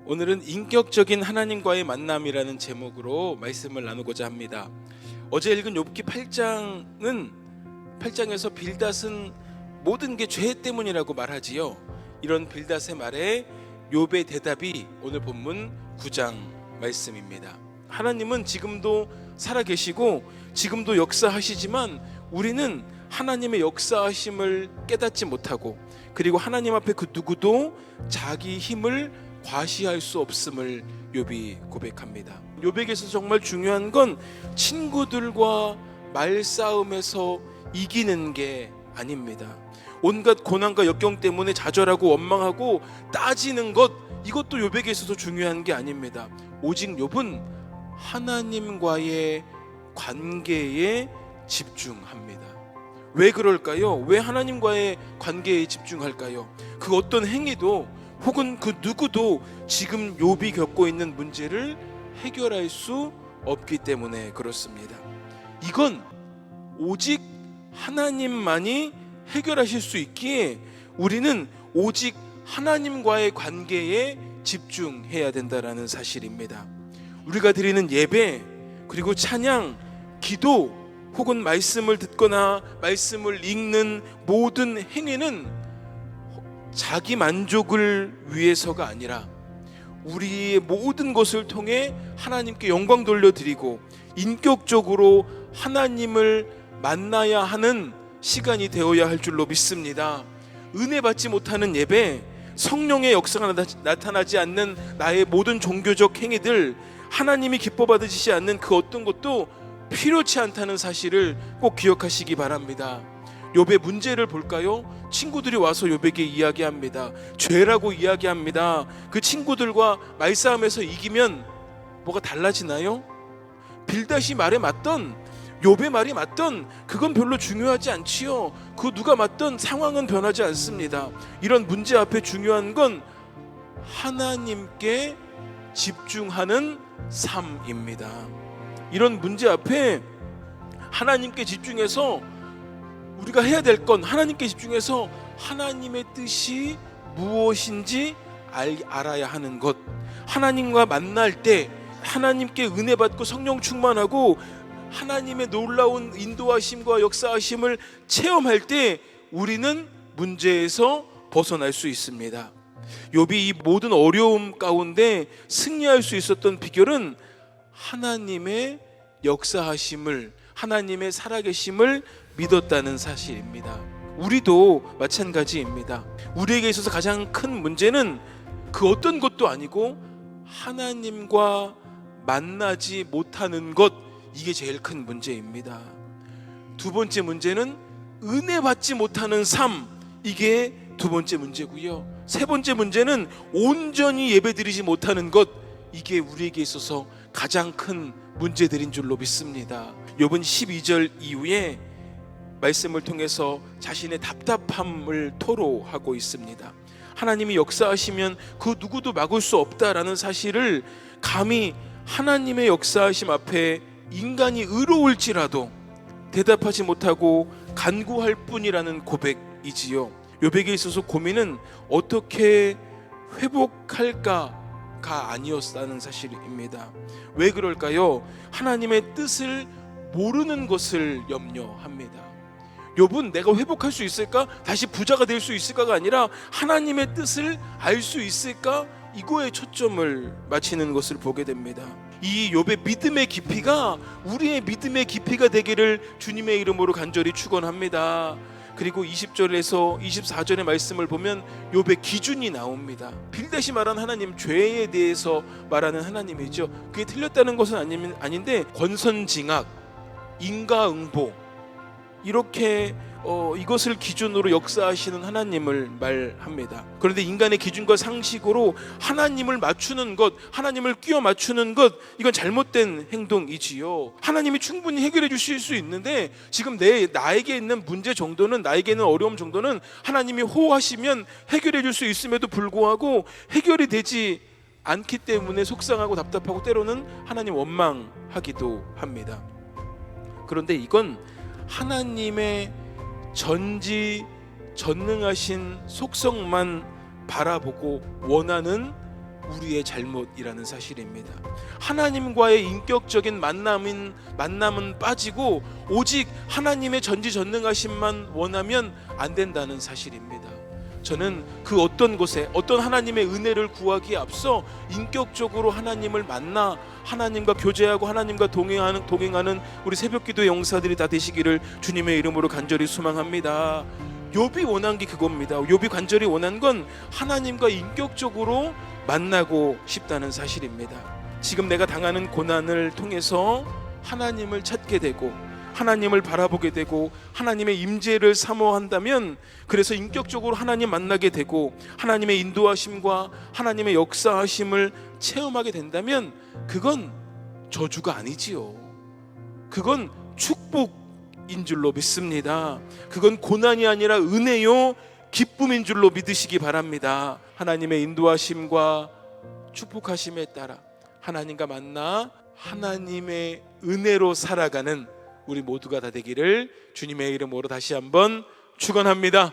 오늘은 인격적인 하나님과의 만남이라는 제목으로 말씀을 나누고자 합니다. 어제 읽은 욥기 8장에서 빌닷은 모든 게 죄 때문이라고 말하지요. 이런 빌닷의 말에 욥의 대답이 오늘 본문 9장 말씀입니다. 하나님은 지금도 살아계시고 지금도 역사하시지만 우리는 하나님의 역사하심을 깨닫지 못하고, 그리고 하나님 앞에 그 누구도 자기 힘을 과시할 수 없음을 욥이 고백합니다. 욥에게서 정말 중요한 건 친구들과 말싸움에서 이기는 게 아닙니다. 온갖 고난과 역경 때문에 좌절하고 원망하고 따지는 것, 이것도 욥에게 있어서 중요한 게 아닙니다. 오직 욥은 하나님과의 관계에 집중합니다. 왜 그럴까요? 왜 하나님과의 관계에 집중할까요? 그 어떤 행위도 혹은 그 누구도 지금 욥이 겪고 있는 문제를 해결할 수 없기 때문에 그렇습니다. 이건 오직 하나님만이 해결하실 수 있기에 우리는 오직 하나님과의 관계에 집중해야 된다는 사실입니다. 우리가 드리는 예배, 그리고 찬양, 기도, 혹은 말씀을 듣거나 말씀을 읽는 모든 행위는 자기 만족을 위해서가 아니라 우리의 모든 것을 통해 하나님께 영광 돌려드리고 인격적으로 하나님을 만나야 하는 시간이 되어야 할 줄로 믿습니다. 은혜 받지 못하는 예배, 성령의 역사가 나타나지 않는 나의 모든 종교적 행위들, 하나님이 기뻐 받으시지 않는 그 어떤 것도 필요치 않다는 사실을 꼭 기억하시기 바랍니다. 욥의 문제를 볼까요? 친구들이 와서 욥에게 이야기합니다. 죄라고 이야기합니다. 그 친구들과 말싸움에서 이기면 뭐가 달라지나요? 빌닷이 말에 맞던, 욥의 말이 맞던, 그건 별로 중요하지 않지요. 그 누가 맞던 상황은 변하지 않습니다. 이런 문제 앞에 중요한 건 하나님께 집중하는 삶입니다. 이런 문제 앞에 하나님께 집중해서 우리가 해야 될 건, 하나님께 집중해서 하나님의 뜻이 무엇인지 알아야 하는 것, 하나님과 만날 때 하나님께 은혜 받고 성령 충만하고 하나님의 놀라운 인도하심과 역사하심을 체험할 때 우리는 문제에서 벗어날 수 있습니다. 욥이 이 모든 어려움 가운데 승리할 수 있었던 비결은 하나님의 역사하심을, 하나님의 살아계심을 믿었다는 사실입니다. 우리도 마찬가지입니다. 우리에게 있어서 가장 큰 문제는 그 어떤 것도 아니고 하나님과 만나지 못하는 것, 이게 제일 큰 문제입니다. 두 번째 문제는 은혜 받지 못하는 삶, 이게 두 번째 문제고요. 세 번째 문제는 온전히 예배드리지 못하는 것, 이게 우리에게 있어서 가장 큰 문제들인 줄로 믿습니다. 욥은 12절 이후에 말씀을 통해서 자신의 답답함을 토로하고 있습니다. 하나님이 역사하시면 그 누구도 막을 수 없다라는 사실을, 감히 하나님의 역사하심 앞에 인간이 의로울지라도 대답하지 못하고 간구할 뿐이라는 고백이지요. 욥에게 있어서 고민은 어떻게 회복할까가 아니었다는 사실입니다. 왜 그럴까요? 하나님의 뜻을 모르는 것을 염려합니다. 욥은 내가 회복할 수 있을까? 다시 부자가 될 수 있을까가 아니라 하나님의 뜻을 알 수 있을까? 이거에 초점을 맞추는 것을 보게 됩니다. 이 욥의 믿음의 깊이가 우리의 믿음의 깊이가 되기를 주님의 이름으로 간절히 축원합니다. 그리고 20절에서 24절의 말씀을 보면 욥의 기준이 나옵니다. 빌닷이 말한 하나님, 죄에 대해서 말하는 하나님이죠. 그게 틀렸다는 것은 아닌데 권선징악, 인과응보, 이렇게 이것을 기준으로 역사하시는 하나님을 말합니다. 그런데 인간의 기준과 상식으로 하나님을 맞추는 것, 하나님을 끼워 맞추는 것, 이건 잘못된 행동이지요. 하나님이 충분히 해결해 주실 수 있는데 지금 나에게 있는 문제 정도는, 나에게 있는 어려움 정도는 하나님이 호하시면 해결해 줄 수 있음에도 불구하고 해결이 되지 않기 때문에 속상하고 답답하고 때로는 하나님 원망하기도 합니다. 그런데 이건 하나님의 전지전능하신 속성만 바라보고 원하는 우리의 잘못이라는 사실입니다. 하나님과의 인격적인 만남은 빠지고 오직 하나님의 전지전능하심만 원하면 안 된다는 사실입니다. 저는 그 어떤 곳에 어떤 하나님의 은혜를 구하기에 앞서 인격적으로 하나님을 만나 하나님과 교제하고 하나님과 동행하는 우리 새벽기도의 용사들이 다 되시기를 주님의 이름으로 간절히 소망합니다. 욥이 원한 게 그겁니다. 욥이 간절히 원한 건 하나님과 인격적으로 만나고 싶다는 사실입니다. 지금 내가 당하는 고난을 통해서 하나님을 찾게 되고 하나님을 바라보게 되고 하나님의 임재를 사모한다면, 그래서 인격적으로 하나님 만나게 되고 하나님의 인도하심과 하나님의 역사하심을 체험하게 된다면 그건 저주가 아니지요. 그건 축복인 줄로 믿습니다. 그건 고난이 아니라 은혜요 기쁨인 줄로 믿으시기 바랍니다. 하나님의 인도하심과 축복하심에 따라 하나님과 만나 하나님의 은혜로 살아가는 우리 모두가 다 되기를 주님의 이름으로 다시 한번 축원합니다.